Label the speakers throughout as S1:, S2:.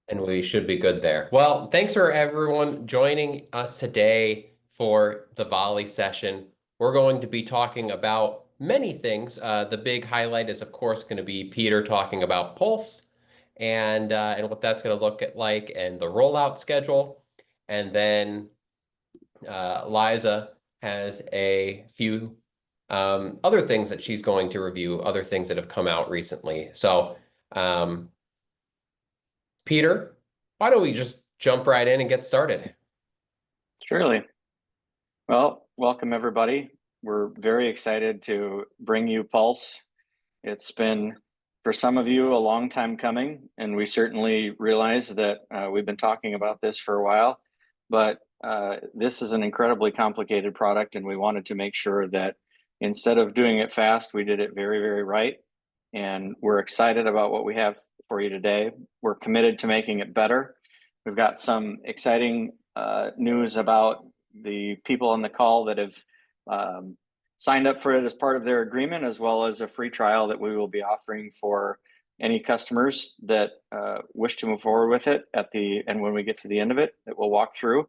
S1: And we should be good there. Well, thanks for everyone joining us today for the Volley session. We're going to be talking about many things. The big highlight is, of course, going to be Peter talking about Pulse and what that's going to look at like and the rollout schedule. And then Liza has a few other things that she's going to review, other things that have come out recently. So, um, Peter, why don't we just jump right in and get started?
S2: Surely. Well, welcome everybody. We're very excited to bring you Pulse. It's been, for some of you, a long time coming, and we certainly realize that we've been talking about this for a while, but this is an incredibly complicated product, and we wanted to make sure that instead of doing it fast, we did it very, very right. And we're excited about what we have for you today. We're committed to making it better. We've got some exciting news about the people on the call that have signed up for it as part of their agreement, as well as a free trial that we will be offering for any customers that wish to move forward with it and when we get to the end of it, that we'll walk through.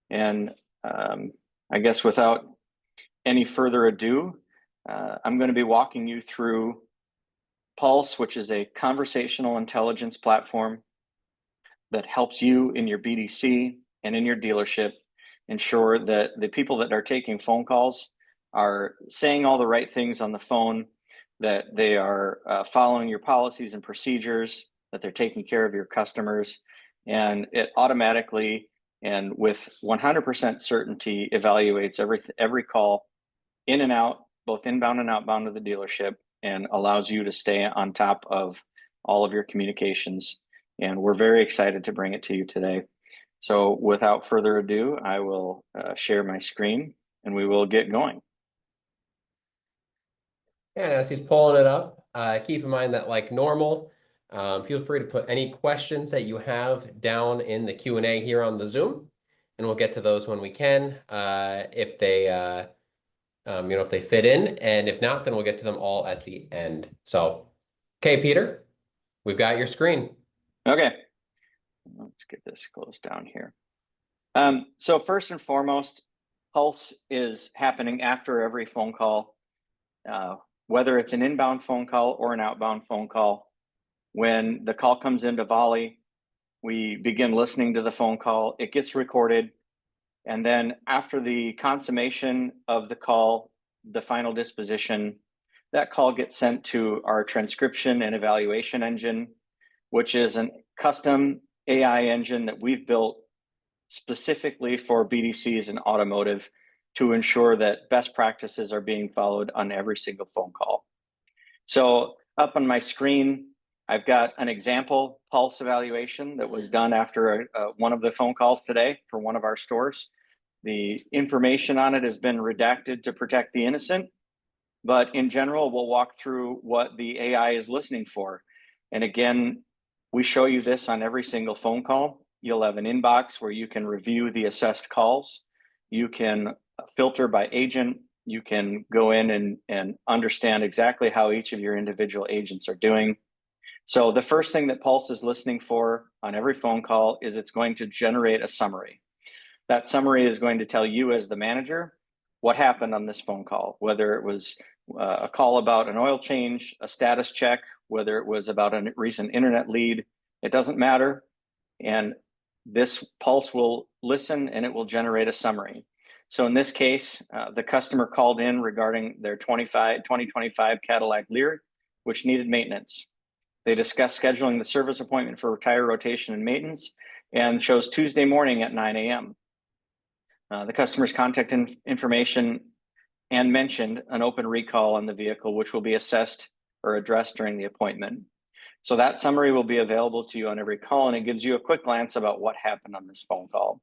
S2: And I guess without any further ado, I'm going to be walking you through Pulse, which is a conversational intelligence platform that helps you in your BDC and in your dealership ensure that the people that are taking phone calls are saying all the right things on the phone, that they are following your policies and procedures, that they're taking care of your customers, and it automatically and with 100% certainty evaluates every call in and out, both inbound and outbound to the dealership, and allows you to stay on top of all of your communications. And we're very excited to bring it to you today. So without further ado, I will share my screen and we will get going.
S1: And as he's pulling it up, keep in mind that like normal, feel free to put any questions that you have down in the Q&A here on the Zoom, and we'll get to those when we can, if they, if they fit in, and if not, then we'll get to them all at the end. So, okay, Peter, we've got your screen.
S2: Okay, let's get this closed down here. So first and foremost, Pulse is happening after every phone call, whether it's an inbound phone call or an outbound phone call. When the call comes into Volley, we begin listening to the phone call. It gets recorded. And then after the consummation of the call, the final disposition, that call gets sent to our transcription and evaluation engine, which is a custom AI engine that we've built specifically for BDCs and automotive to ensure that best practices are being followed on every single phone call. So up on my screen, I've got an example pulse evaluation that was done after one of the phone calls today for one of our stores. The information on it has been redacted to protect the innocent, but in general, we'll walk through what the AI is listening for. And again, we show you this on every single phone call. You'll have an inbox where you can review the assessed calls. You can filter by agent. You can go in and understand exactly how each of your individual agents are doing. So the first thing that Pulse is listening for on every phone call is it's going to generate a summary. That summary is going to tell you as the manager what happened on this phone call, whether it was a call about an oil change, a status check, whether it was about a recent internet lead, it doesn't matter. And this Pulse will listen and it will generate a summary. So in this case, the customer called in regarding their 2025 Cadillac Lear, which needed maintenance. They discussed scheduling the service appointment for tire rotation and maintenance and chose Tuesday morning at 9 a.m. The customer's contact information and mentioned an open recall on the vehicle, which will be assessed or addressed during the appointment. So that summary will be available to you on every call, and it gives you a quick glance about what happened on this phone call.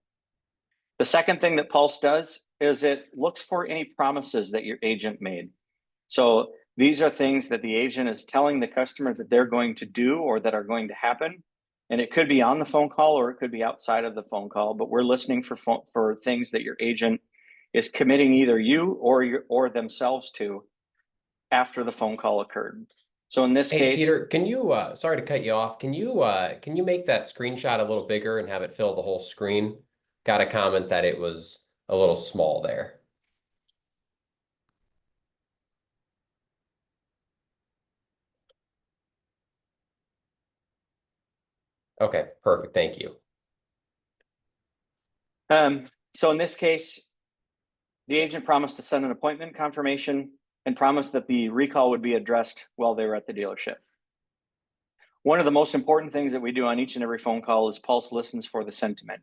S2: The second thing that Pulse does is it looks for any promises that your agent made. So these are things that the agent is telling the customer that they're going to do or that are going to happen. And it could be on the phone call or it could be outside of the phone call, but we're listening for things that your agent is committing either you or themselves to after the phone call occurred. So in this
S1: Hey,
S2: case,
S1: Peter, can you, sorry to cut you off. Can you make that screenshot a little bigger and have it fill the whole screen? Got a comment that it was a little small there. Okay, perfect. Thank you.
S2: so in this case, the agent promised to send an appointment confirmation and promised that the recall would be addressed while they were at the dealership. One of the most important things that we do on each and every phone call is Pulse listens for the sentiment.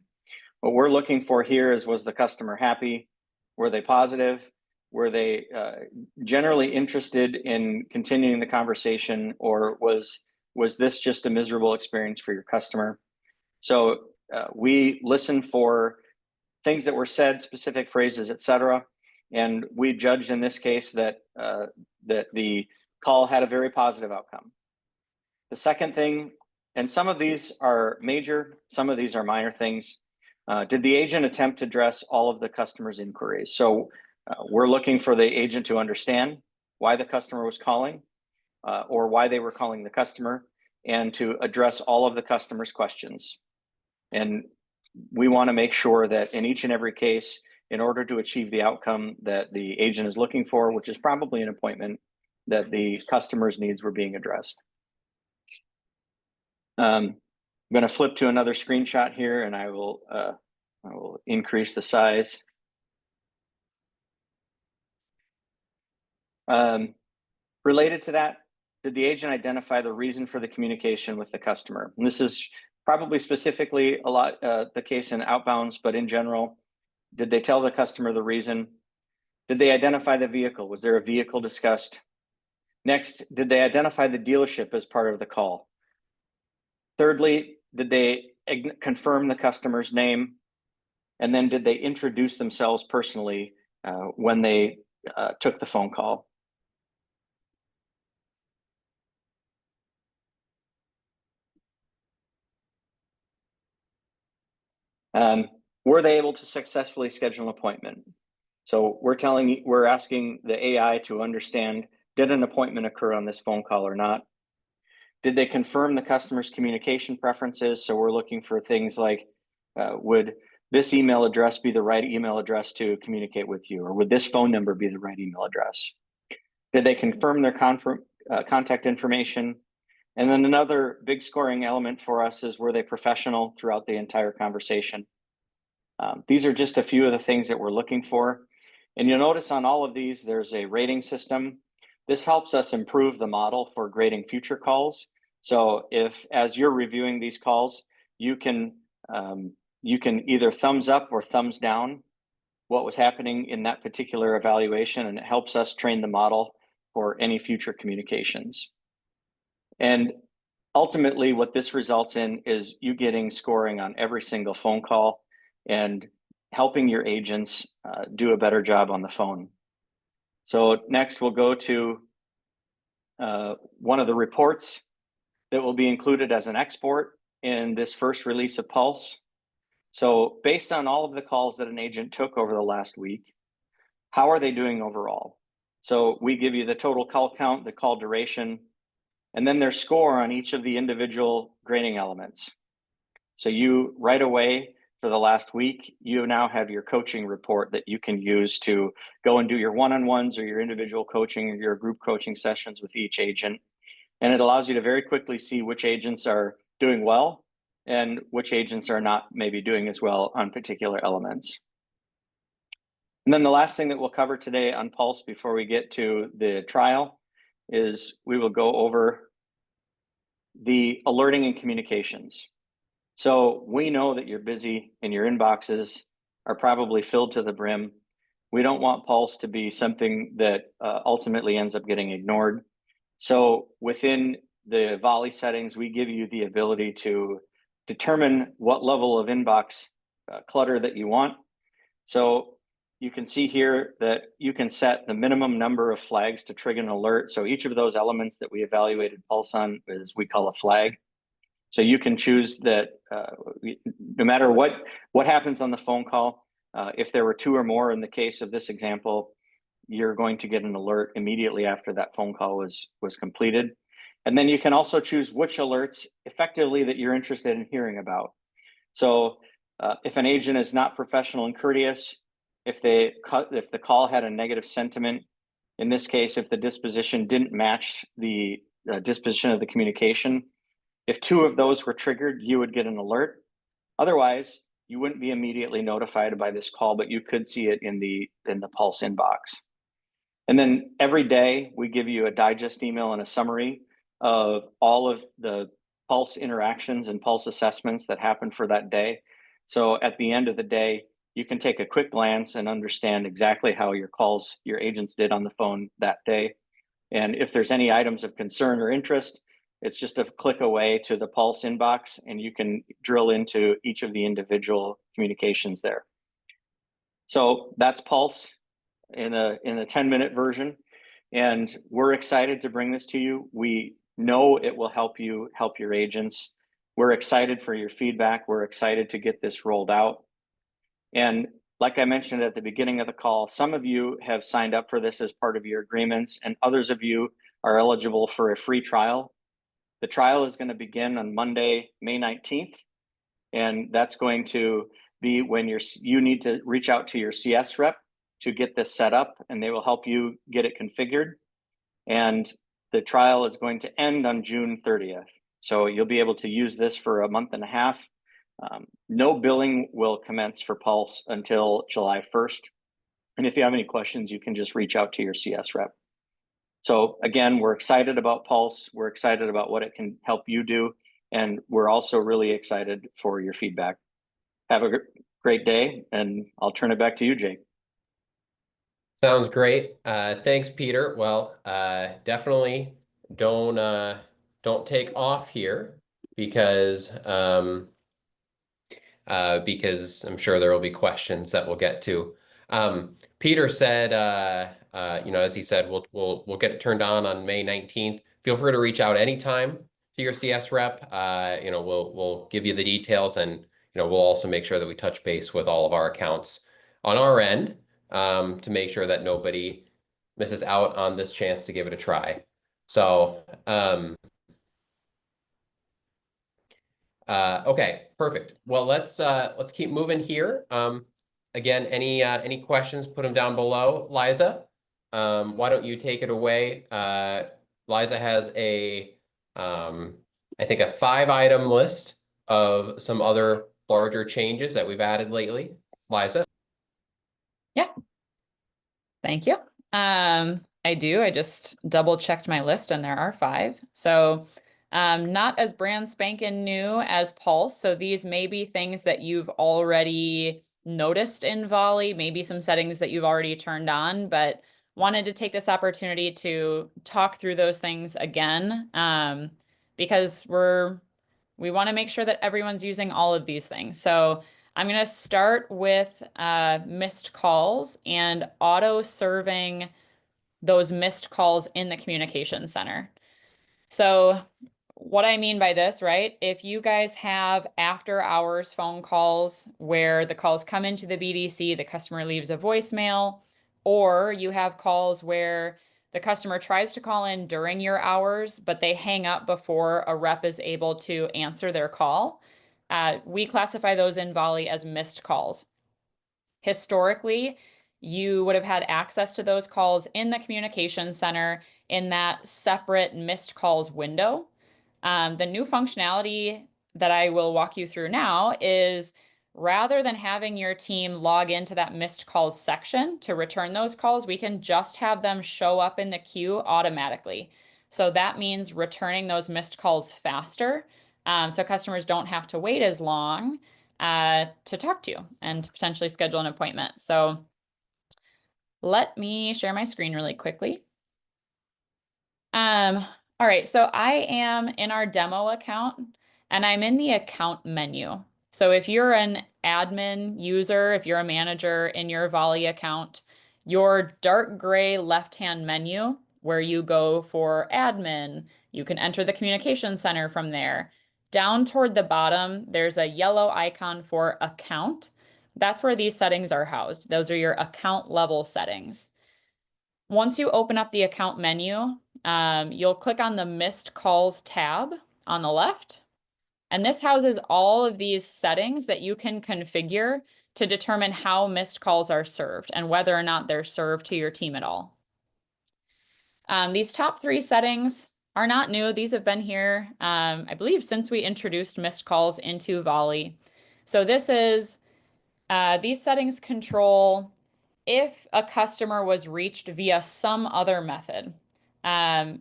S2: What we're looking for here is, was the customer happy? Were they positive? Were they generally interested in continuing the conversation, or was this just a miserable experience for your customer? So we listen for things that were said, specific phrases, etc. And we judged in this case that that the call had a very positive outcome. The second thing, and some of these are major, some of these are minor things. Did the agent attempt to address all of the customer's inquiries? So we're looking for the agent to understand why the customer was calling, or why they were calling the customer, and to address all of the customer's questions. And we want to make sure that in each and every case, in order to achieve the outcome that the agent is looking for, which is probably an appointment, that the customer's needs were being addressed. I'm going to flip to another screenshot here, and I will increase the size. Related to that, did the agent identify the reason for the communication with the customer? And this is probably specifically a lot the case in outbounds, but in general, did they tell the customer the reason? Did they identify the vehicle? Was there a vehicle discussed? Next, did they identify the dealership as part of the call? Thirdly, did they confirm the customer's name? And then did they introduce themselves personally when they took the phone call? Were they able to successfully schedule an appointment? So we're asking the AI to understand, did an appointment occur on this phone call or not? Did they confirm the customer's communication preferences? So we're looking for things like, would this email address be the right email address to communicate with you? Or would this phone number be the right email address? Did they confirm their contact information? And then another big scoring element for us is, were they professional throughout the entire conversation? These are just a few of the things that we're looking for. And you'll notice on all of these, there's a rating system. This helps us improve the model for grading future calls. So if, as you're reviewing these calls, you can either thumbs up or thumbs down what was happening in that particular evaluation, and it helps us train the model for any future communications. And ultimately, what this results in is you getting scoring on every single phone call and helping your agents do a better job on the phone. So next, we'll go to one of the reports that will be included as an export in this first release of Pulse. So based on all of the calls that an agent took over the last week, how are they doing overall? So we give you the total call count, the call duration, and then their score on each of the individual grading elements. So you, right away, for the last week, you now have your coaching report that you can use to go and do your one-on-ones or your individual coaching or your group coaching sessions with each agent. And it allows you to very quickly see which agents are doing well and which agents are not maybe doing as well on particular elements. And then the last thing that we'll cover today on Pulse before we get to the trial is we will go over the alerting and communications. So we know that you're busy and your inboxes are probably filled to the brim. We don't want Pulse to be something that ultimately ends up getting ignored. So within the Volie settings, we give you the ability to determine what level of inbox clutter that you want. So you can see here that you can set the minimum number of flags to trigger an alert. So each of those elements that we evaluated Pulse on is we call a flag. So you can choose that no matter what happens on the phone call, if there were two or more in the case of this example, you're going to get an alert immediately after that phone call was completed. And then you can also choose which alerts effectively that you're interested in hearing about. So if an agent is not professional and courteous, if the call had a negative sentiment, in this case, if the disposition didn't match the disposition of the communication, if two of those were triggered, you would get an alert. Otherwise, you wouldn't be immediately notified by this call, but you could see it in the Pulse inbox. And then every day we give you a digest email and a summary of all of the Pulse interactions and Pulse assessments that happened for that day. So at the end of the day, you can take a quick glance and understand exactly how your agents did on the phone that day. And if there's any items of concern or interest, it's just a click away to the Pulse inbox, and you can drill into each of the individual communications there. So that's Pulse in a 10-minute version, and we're excited to bring this to you. We know it will help you help your agents. We're excited for your feedback. We're excited to get this rolled out. And like I mentioned at the beginning of the call, some of you have signed up for this as part of your agreements, and others of you are eligible for a free trial. The trial is going to begin on Monday, May 19th, and that's going to be when you need to reach out to your CS rep to get this set up, and they will help you get it configured. And the trial is going to end on June 30th. So you'll be able to use this for a month and a half. No billing will commence for Pulse until July 1st. And if you have any questions, you can just reach out to your CS rep. So again, we're excited about Pulse. We're excited about what it can help you do. And we're also really excited for your feedback. Have a great day, and I'll turn it back to you, Jake.
S1: Sounds great. Thanks, Peter. Well, definitely don't take off here because I'm sure there will be questions that we'll get to. Peter said, as he said, we'll get it turned on May 19th. Feel free to reach out anytime to your CS rep. We'll give you the details, and we'll also make sure that we touch base with all of our accounts on our end to make sure that nobody misses out on this chance to give it a try. So, okay, perfect. Well, let's keep moving here. Again, any questions, put them down below. Liza, why don't you take it away? Liza has I think a 5-item list of some other larger changes that we've added lately. Liza?
S3: Yeah. Thank you. I do. I just double checked my list and there are 5. So not as brand spanking new as Pulse. So these may be things that you've already noticed in Volie, maybe some settings that you've already turned on, but wanted to take this opportunity to talk through those things again, because we want to make sure that everyone's using all of these things. So I'm going to start with missed calls and auto serving those missed calls in the communication center. So what I mean by this, right? If you guys have after hours phone calls where the calls come into the BDC, the customer leaves a voicemail, or you have calls where the customer tries to call in during your hours, but they hang up before a rep is able to answer their call, we classify those in Volie as missed calls. Historically, you would have had access to those calls in the communication center in that separate missed calls window. The new functionality that I will walk you through now is rather than having your team log into that missed calls section to return those calls, we can just have them show up in the queue automatically. So that means returning those missed calls faster, so customers don't have to wait as long to talk to you and potentially schedule an appointment. So let me share my screen really quickly. All right, so I am in our demo account and I'm in the account menu. So if you're an admin user, if you're a manager in your Volie account, your dark gray left-hand menu where you go for admin, you can enter the communication center from there. Down toward the bottom, there's a yellow icon for account. That's where these settings are housed. Those are your account level settings. Once you open up the account menu, you'll click on the missed calls tab on the left. And this houses all of these settings that you can configure to determine how missed calls are served and whether or not they're served to your team at all. These top 3 settings are not new. These have been here, I believe, since we introduced missed calls into Volie. So this is, these settings control if a customer was reached via some other method.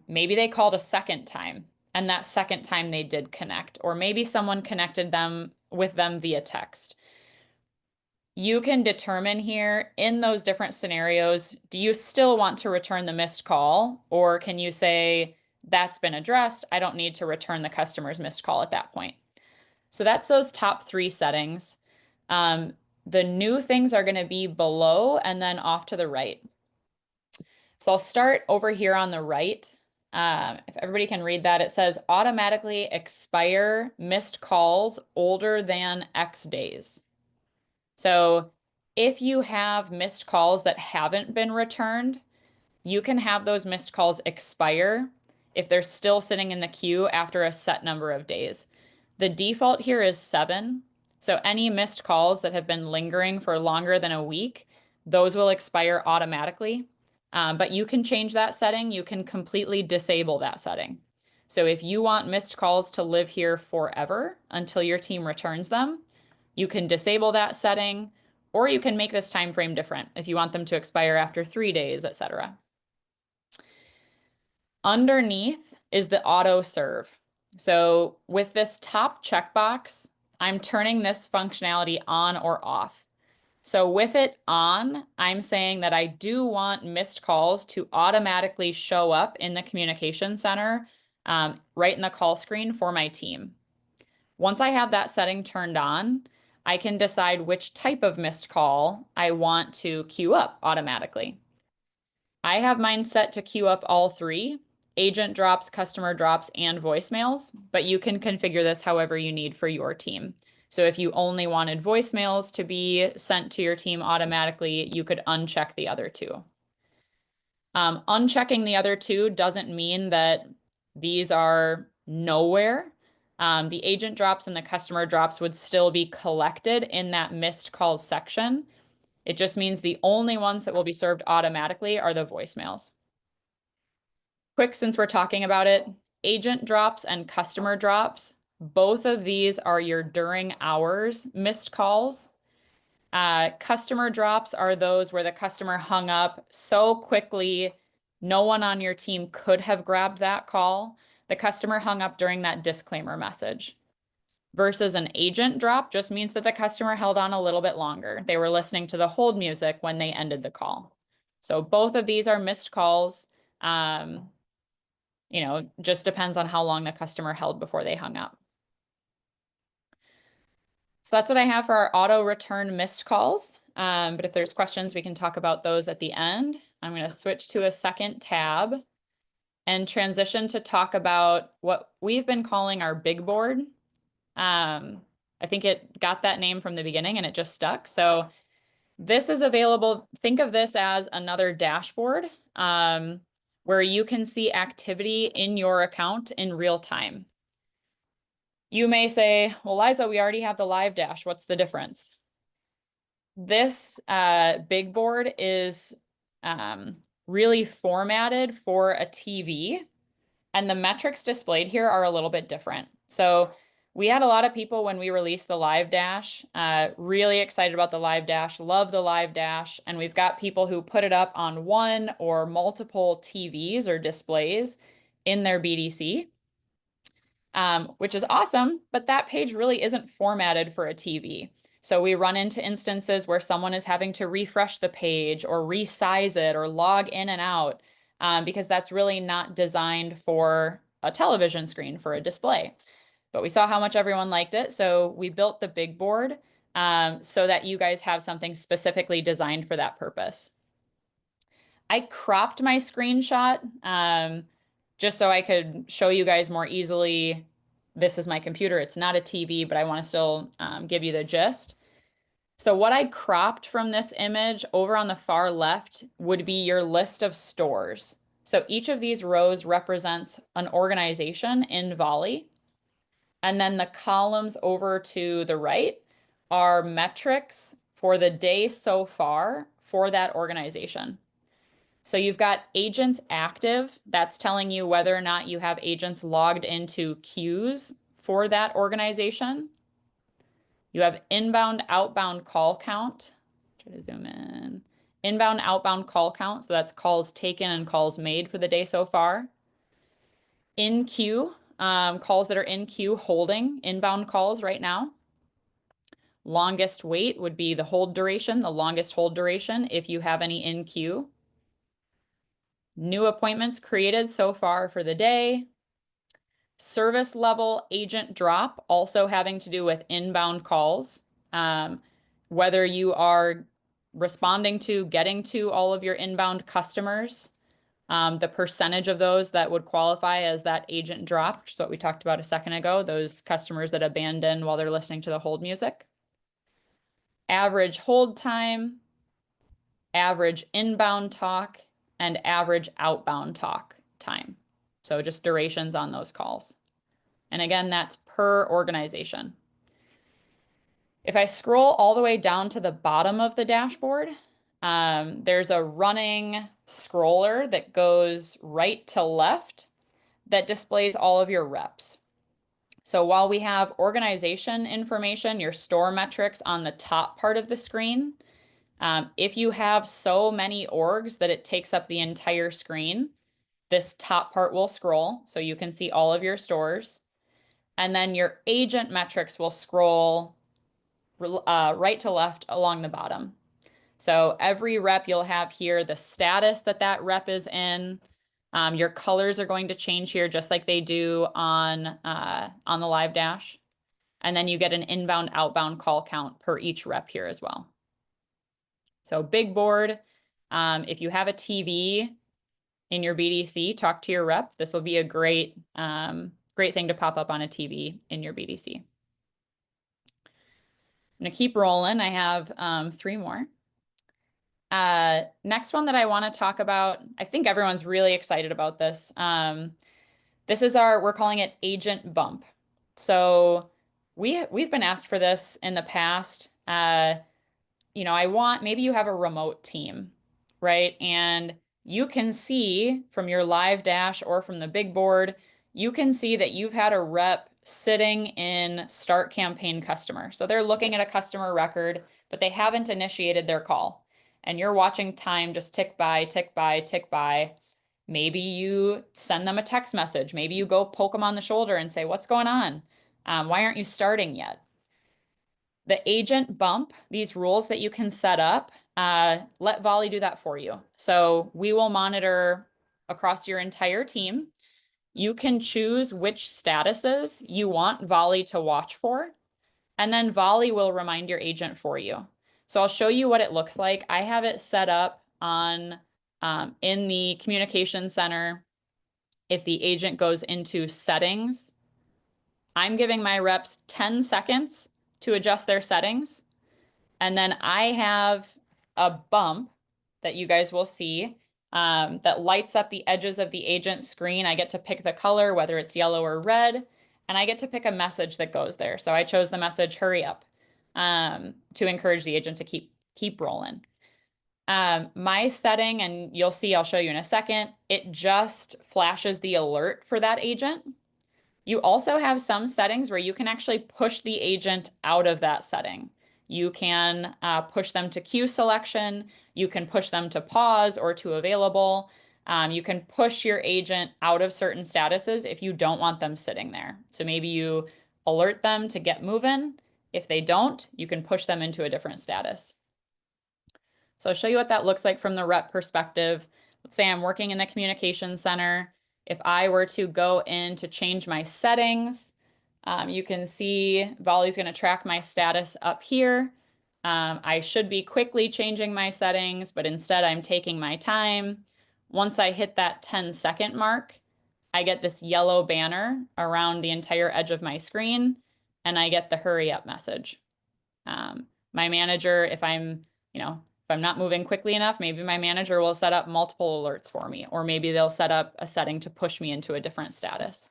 S3: Maybe they called a second time, and that second time they did connect, or maybe someone connected with them via text. You can determine here in those different scenarios, do you still want to return the missed call, or can you say, that's been addressed, I don't need to return the customer's missed call at that point. So that's those top 3 settings. The new things are going to be below and then off to the right. So I'll start over here on the right. If everybody can read that, it says automatically expire missed calls older than X days. So if you have missed calls that haven't been returned, you can have those missed calls expire if they're still sitting in the queue after a set number of days. The default here is 7. So any missed calls that have been lingering for longer than a week, those will expire automatically. But you can change that setting. You can completely disable that setting. So if you want missed calls to live here forever until your team returns them, you can disable that setting, or you can make this time frame different if you want them to expire after 3 days, etc. Underneath is the auto serve. So with this top checkbox, I'm turning this functionality on or off. So with it on, I'm saying that I do want missed calls to automatically show up in the communication center, right in the call screen for my team. Once I have that setting turned on, I can decide which type of missed call I want to queue up automatically. I have mine set to queue up all 3, agent drops, customer drops, and voicemails, but you can configure this however you need for your team. So if you only wanted voicemails to be sent to your team automatically, you could uncheck the other 2. Unchecking the other 2 doesn't mean that these are nowhere. The agent drops and the customer drops would still be collected in that missed calls section. It just means the only ones that will be served automatically are the voicemails. Quick, since we're talking about it, agent drops and customer drops, both of these are your during hours missed calls. Customer drops are those where the customer hung up so quickly, no one on your team could have grabbed that call. The customer hung up during that disclaimer message. Versus an agent drop just means that the customer held on a little bit longer. They were listening to the hold music when they ended the call. So both of these are missed calls. Just depends on how long the customer held before they hung up. So that's what I have for our auto return missed calls. But if there's questions, we can talk about those at the end. I'm going to switch to a second tab and transition to talk about what we've been calling our big board. I think it got that name from the beginning and it just stuck. So this is available. Think of this as another dashboard where you can see activity in your account in real time. You may say, well, Liza, we already have the live dash. What's the difference? This big board is really formatted for a TV, and the metrics displayed here are a little bit different. So we had a lot of people when we released the live dash, really excited about the live dash, love the live dash, and we've got people who put it up on one or multiple TVs or displays in their BDC. Which is awesome, but that page really isn't formatted for a TV. So we run into instances where someone is having to refresh the page or resize it or log in and out because that's really not designed for a television screen, for a display. But we saw how much everyone liked it, so we built the big board so that you guys have something specifically designed for that purpose. I cropped my screenshot just so I could show you guys more easily. This is my computer. It's not a TV, but I want to still give you the gist. So what I cropped from this image over on the far left would be your list of stores. So each of these rows represents an organization in Volie. And then the columns over to the right are metrics for the day so far for that organization. So you've got agents active. That's telling you whether or not you have agents logged into queues for that organization. You have inbound, outbound call count. Try to zoom in. Inbound, outbound call count. So that's calls taken and calls made for the day so far. In queue, calls that are in queue holding inbound calls right now. Longest wait would be the hold duration, the longest hold duration if you have any in queue. New appointments created so far for the day. Service level agent drop, also having to do with inbound calls. Whether you are responding to, getting to all of your inbound customers, the percentage of those that would qualify as that agent drop, which is what we talked about a second ago, those customers that abandon while they're listening to the hold music. Average hold time, average inbound talk, and average outbound talk time. So just durations on those calls. And again, that's per organization. If I scroll all the way down to the bottom of the dashboard, there's a running scroller that goes right to left that displays all of your reps. So while we have organization information, your store metrics on the top part of the screen, if you have so many orgs that it takes up the entire screen, this top part will scroll so you can see all of your stores. And then your agent metrics will scroll right to left along the bottom. So every rep you'll have here, the status that that rep is in. Your colors are going to change here just like they do on the live dash. And then you get an inbound, outbound call count per each rep here as well. So big board. If you have a TV in your BDC, talk to your rep. This will be a great thing to pop up on a TV in your BDC. I'm gonna keep rolling. I have 3 more. Next one that I want to talk about, I think everyone's really excited about this. This is we're calling it agent bump. So we've been asked for this in the past. Maybe you have a remote team, right? And you can see from your live dash or from the big board, you can see that you've had a rep sitting in start campaign customer. So they're looking at a customer record, but they haven't initiated their call. And you're watching time just tick by, tick by, tick by. Maybe you send them a text message. Maybe you go poke them on the shoulder and say, what's going on? Why aren't you starting yet? The agent bump, these rules that you can set up, let Volie do that for you. So we will monitor across your entire team. You can choose which statuses you want Volie to watch for, and then Volie will remind your agent for you. So I'll show you what it looks like. I have it set up on in the communication center. If the agent goes into settings, I'm giving my reps 10 seconds to adjust their settings. And then I have a bump that you guys will see that lights up the edges of the agent screen. I get to pick the color, whether it's yellow or red, and I get to pick a message that goes there. So I chose the message, hurry up, to encourage the agent to keep rolling. My setting, and you'll see, I'll show you in a second, it just flashes the alert for that agent. You also have some settings where you can actually push the agent out of that setting. You can push them to queue selection. You can push them to pause or to available. You can push your agent out of certain statuses if you don't want them sitting there. So maybe you alert them to get moving. If they don't, you can push them into a different status. So I'll show you what that looks like from the rep perspective. Let's say I'm working in the communication center. If I were to go in to change my settings, you can see Volie's going to track my status up here. I should be quickly changing my settings, but instead I'm taking my time. Once I hit that 10-second mark, I get this yellow banner around the entire edge of my screen, and I get the hurry up message. My manager, if I'm I'm not moving quickly enough, maybe my manager will set up multiple alerts for me, or maybe they'll set up a setting to push me into a different status.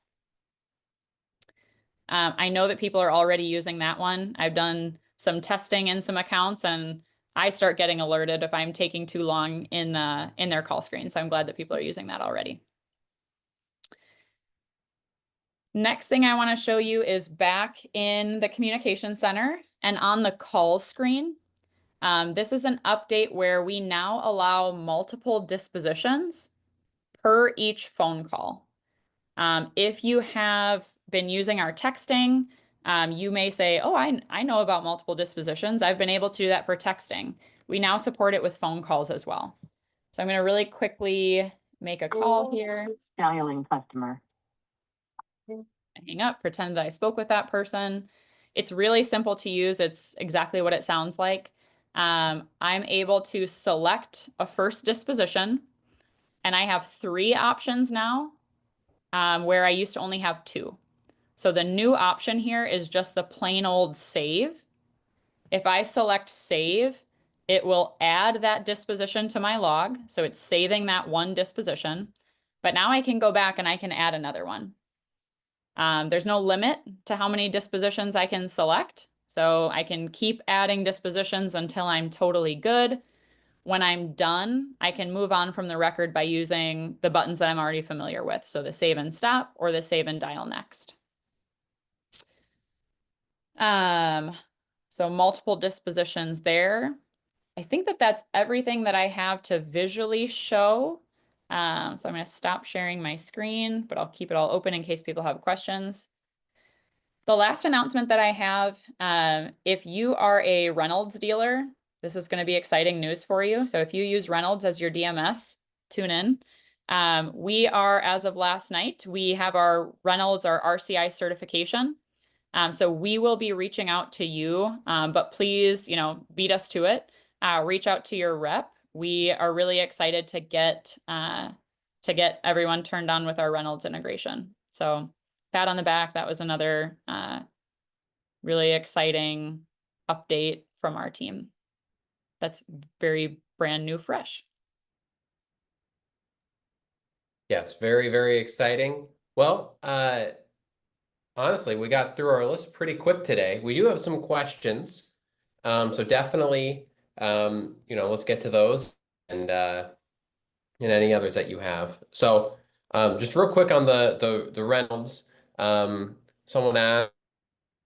S3: I know that people are already using that one. I've done some testing in some accounts, and I start getting alerted if I'm taking too long in their call screen. So I'm glad that people are using that already. Next thing I want to show you is back in the communication center and on the call screen. This is an update where we now allow multiple dispositions per each phone call. If you have been using our texting, you may say, oh, I know about multiple dispositions. I've been able to do that for texting. We now support it with phone calls as well. So I'm going to really quickly make a call here.
S4: Dialing customer.
S3: Hang up, pretend that I spoke with that person. It's really simple to use. It's exactly what it sounds like. I'm able to select a first disposition, and I have 3 options now, where I used to only have 2. So the new option here is just the plain old save. If I select save, it will add that disposition to my log. So it's saving that one disposition, but now I can go back and I can add another one. There's no limit to how many dispositions I can select. So I can keep adding dispositions until I'm totally good. When I'm done, I can move on from the record by using the buttons that I'm already familiar with. So the save and stop or the save and dial next. So multiple dispositions there. I think that that's everything that I have to visually show. So I'm going to stop sharing my screen, but I'll keep it all open in case people have questions. The last announcement that I have, if you are a Reynolds dealer, this is going to be exciting news for you. So if you use Reynolds as your DMS, tune in. We are, as of last night, we have our Reynolds, our RCI certification. So we will be reaching out to you, but please, beat us to it. Reach out to your rep. We are really excited to get everyone turned on with our Reynolds integration. So pat on the back. That was another really exciting update from our team. That's very brand new, fresh.
S1: Yes, very, very exciting. Well, honestly, we got through our list pretty quick today. We do have some questions. So definitely, let's get to those and any others that you have. So just real quick on the Reynolds, someone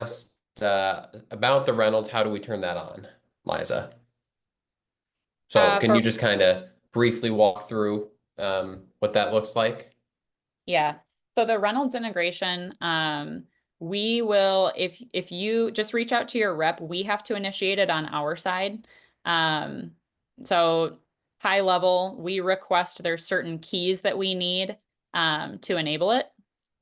S1: asked about the Reynolds. How do we turn that on, Liza? So can you just kind of briefly walk through what that looks like?
S3: Yeah. So the Reynolds integration, we will, if you just reach out to your rep, we have to initiate it on our side. So high level, we request there's certain keys that we need to enable it,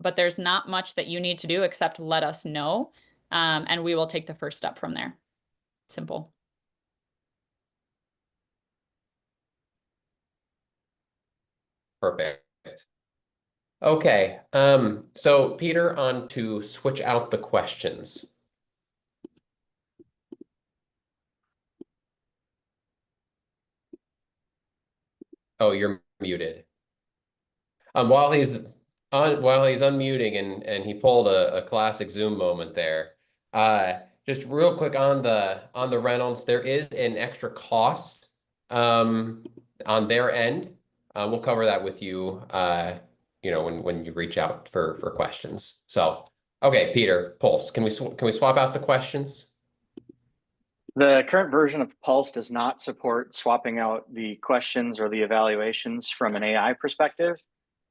S3: but there's not much that you need to do except let us know, and we will take the first step from there. Simple.
S1: Perfect. Okay, so Peter, on to switch out the questions. Oh, you're muted. While he's unmuting and he pulled a classic Zoom moment there. Just real quick on the Reynolds, there is an extra cost on their end. We'll cover that with you. When you reach out for questions. So, okay, Peter, Pulse, can we swap out the questions?
S2: The current version of Pulse does not support swapping out the questions or the evaluations from an AI perspective.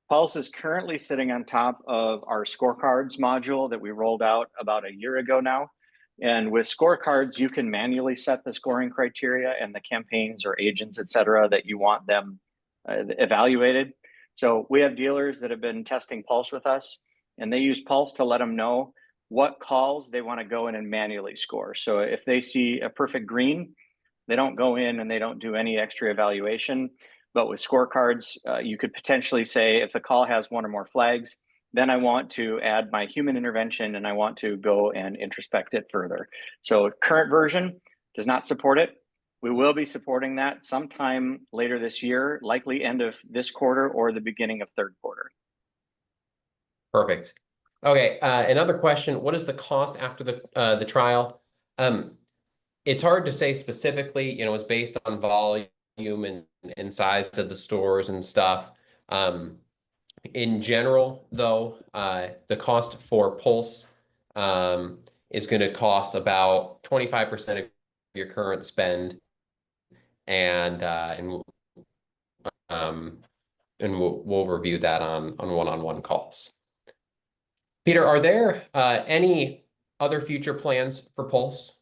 S2: Pulse is currently sitting on top of our scorecards module that we rolled out about a year ago now. And with scorecards, you can manually set the scoring criteria and the campaigns or agents, et cetera, that you want them evaluated. So we have dealers that have been testing Pulse with us, and they use Pulse to let them know what calls they want to go in and manually score. So if they see a perfect green, they don't go in and they don't do any extra evaluation. But with scorecards, you could potentially say if the call has 1 or more flags, then I want to add my human intervention and I want to go and introspect it further. So current version does not support it. we will be supporting that sometime later this year, likely end of this quarter or the beginning of third quarter.
S1: Perfect. Okay, another question. What is the cost after the trial? It's hard to say specifically, it's based on volume and size of the stores and stuff. In general, though, the cost for Pulse is going to cost about 25% of your current spend, and we'll review that on one-on-one calls. Peter, are there any other future plans for Pulse?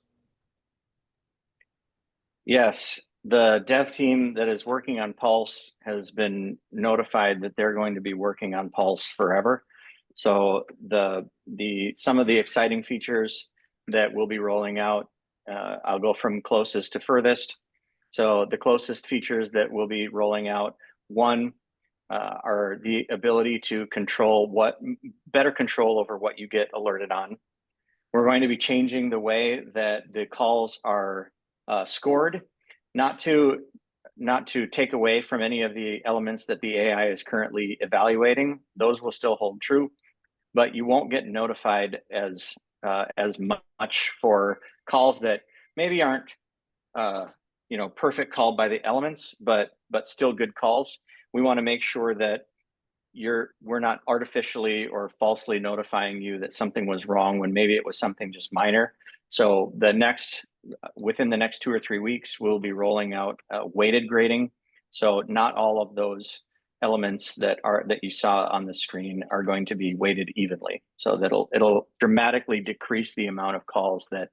S2: Yes, the dev team that is working on Pulse has been notified that they're going to be working on Pulse forever. So some of the exciting features that we'll be rolling out, I'll go from closest to furthest. So the closest features that we'll be rolling out, one, are the ability to better control over what you get alerted on. We're going to be changing the way that the calls are scored, not to take away from any of the elements that the AI is currently evaluating. Those will still hold true, but you won't get notified as much for calls that maybe aren't perfect called by the elements, but still good calls. We want to make sure that we're not artificially or falsely notifying you that something was wrong when maybe it was something just minor. So within the next 2 or 3 weeks, we'll be rolling out weighted grading. So not all of those elements that you saw on the screen are going to be weighted evenly. So it'll dramatically decrease the amount of calls that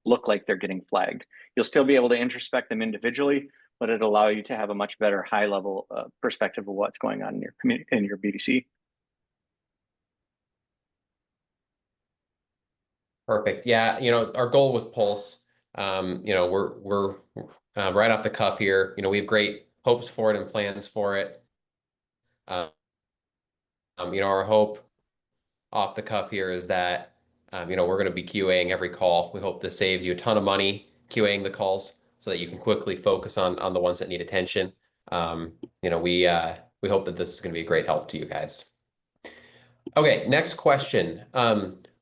S2: look like they're getting flagged. You'll still be able to introspect them individually, but it'll allow you to have a much better high level perspective of what's going on in your BDC.
S1: Perfect. Yeah, our goal with Pulse, we're right off the cuff here. We have great hopes for it and plans for it. Our hope off the cuff here is that we're going to be QAing every call. We hope this saves you a ton of money QAing the calls so that you can quickly focus on the ones that need attention. We hope that this is going to be a great help to you guys. Okay, next question.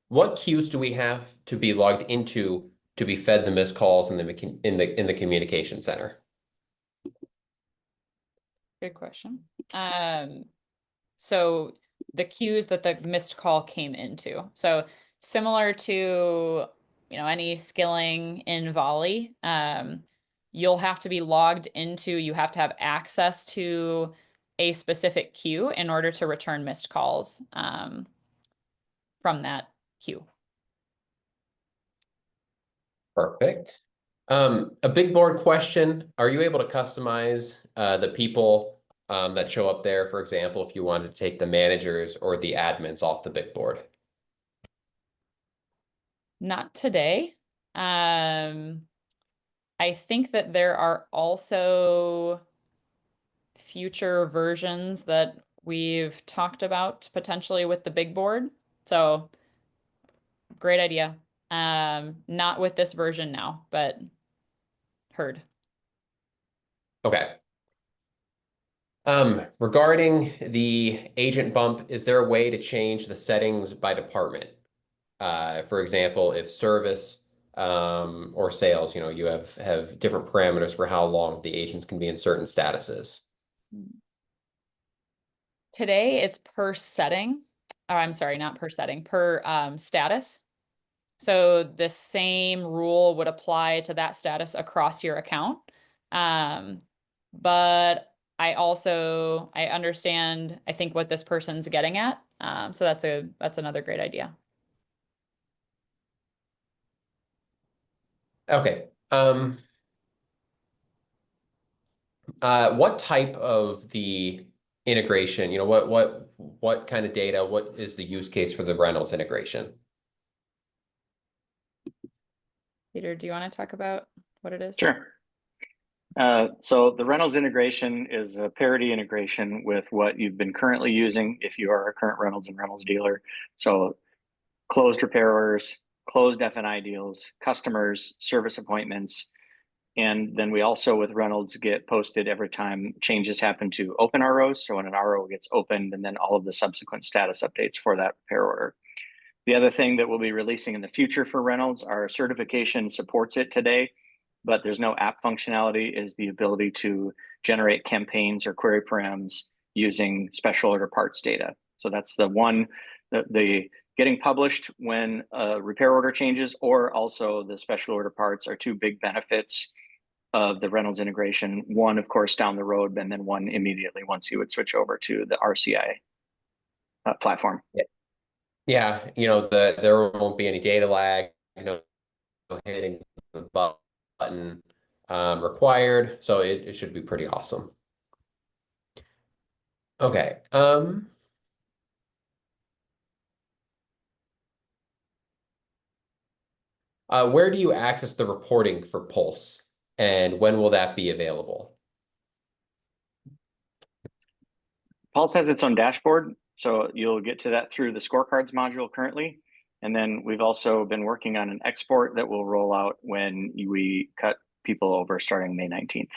S1: What queues do we have to be logged into to be fed the missed calls in the communication center?
S3: Good question. So the queues that the missed call came into. So similar to any skilling in Volie, you'll have to be logged into, you have to have access to a specific queue in order to return missed calls from that queue.
S1: Perfect. A big board question. Are you able to customize the people that show up there? For example, if you wanted to take the managers or the admins off the big board?
S3: Not today. I think that there are also future versions that we've talked about potentially with the big board. So great idea. Not with this version now, but heard.
S1: Okay. Regarding the agent bump, is there a way to change the settings by department? For example, if service or sales, you have different parameters for how long the agents can be in certain statuses.
S3: Today it's per setting. Oh, I'm sorry, not per setting, per status. So the same rule would apply to that status across your account. But I understand, I think, what this person's getting at. So that's another great idea.
S1: Okay. What type of the integration, what kind of data, what is the use case for the Reynolds integration?
S3: Peter, do you want to talk about what it is?
S2: Sure. So the Reynolds integration is a parity integration with what you've been currently using if you are a current Reynolds and Reynolds dealer. So closed repair orders, closed F&I deals, customers, service appointments, And then we also with Reynolds get posted every time changes happen to open ROs. So when an RO gets opened, and then all of the subsequent status updates for that repair order. The other thing that we'll be releasing in the future for Reynolds, our certification supports it today, but there's no app functionality, is the ability to generate campaigns or query params using special order parts data. So that's the one, the getting published when a repair order changes, or also the special order parts are two big benefits of the Reynolds integration. One, of course, down the road, and then one immediately once you would switch over to the RCI platform.
S1: Yeah, there won't be any data lag, hitting the button required. So it should be pretty awesome. Okay. Where do you access the reporting for Pulse, and when will that be available?
S2: Pulse has its own dashboard, so you'll get to that through the scorecards module currently. And then we've also been working on an export that will roll out when we cut people over starting May 19th.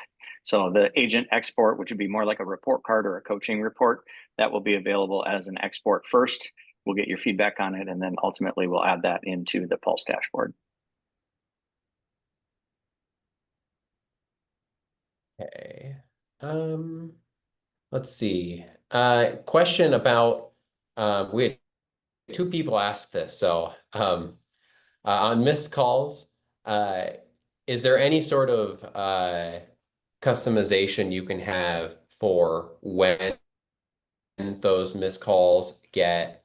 S2: So the agent export, which would be more like a report card or a coaching report, that will be available as an export first. We'll get your feedback on it, and then ultimately we'll add that into the Pulse dashboard.
S1: Okay. Let's see. Question about we had two people ask this. So on missed calls, is there any sort of customization you can have for when those missed calls get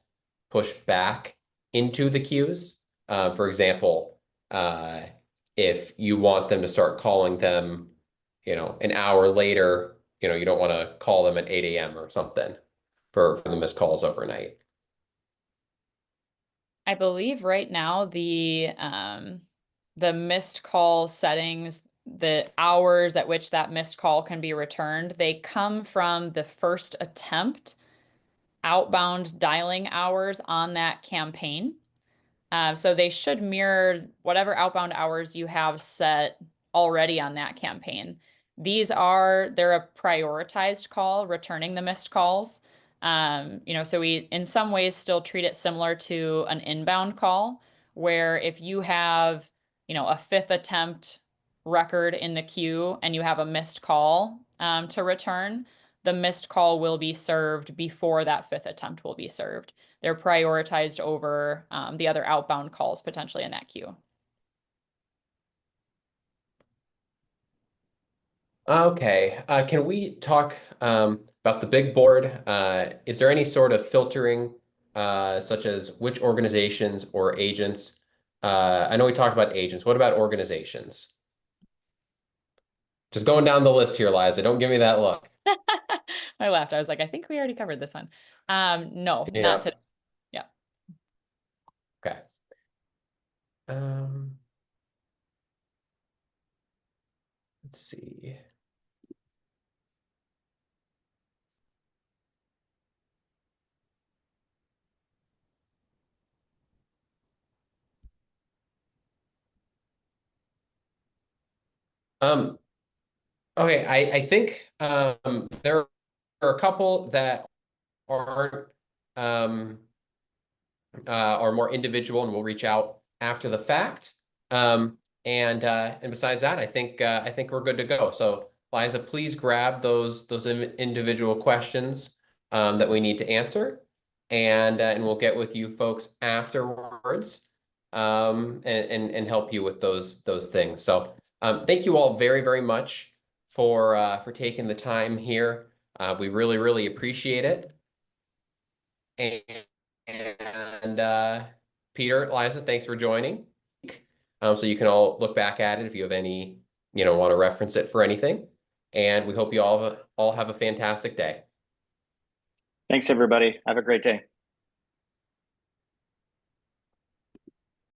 S1: pushed back into the queues? For example, if you want them to start calling them, an hour later, you don't want to call them at 8 a.m. or something for the missed calls overnight.
S3: I believe right now the missed call settings, the hours at which that missed call can be returned, they come from the first attempt outbound dialing hours on that campaign. So they should mirror whatever outbound hours you have set already on that campaign. They're a prioritized call, returning the missed calls. So we, in some ways, still treat it similar to an inbound call, where if you have, a fifth attempt record in the queue and you have a missed call to return, the missed call will be served before that fifth attempt will be served. They're prioritized over the other outbound calls potentially in that queue.
S1: Okay. Can we talk about the big board? Is there any sort of filtering, such as which organizations or agents? I know we talked about agents. What about organizations? Just going down the list here, Liza. Don't give me that look.
S3: I laughed. I was like, I think we already covered this one. No,
S1: Yeah.
S3: not today. Yeah.
S1: Okay. Let's see. Okay, I think there are a couple that aren't are more individual, and we'll reach out after the fact. And besides that, I think we're good to go. So Liza, please grab those individual questions that we need to answer, and we'll get with you folks afterwards and help you with those things. So thank you all very, very much for taking the time here. We really, really appreciate it. And Peter, Liza, thanks for joining. So you can all look back at it if you have any, want to reference it for anything. And we hope you all have a fantastic day.
S2: Thanks, everybody. Have a great day.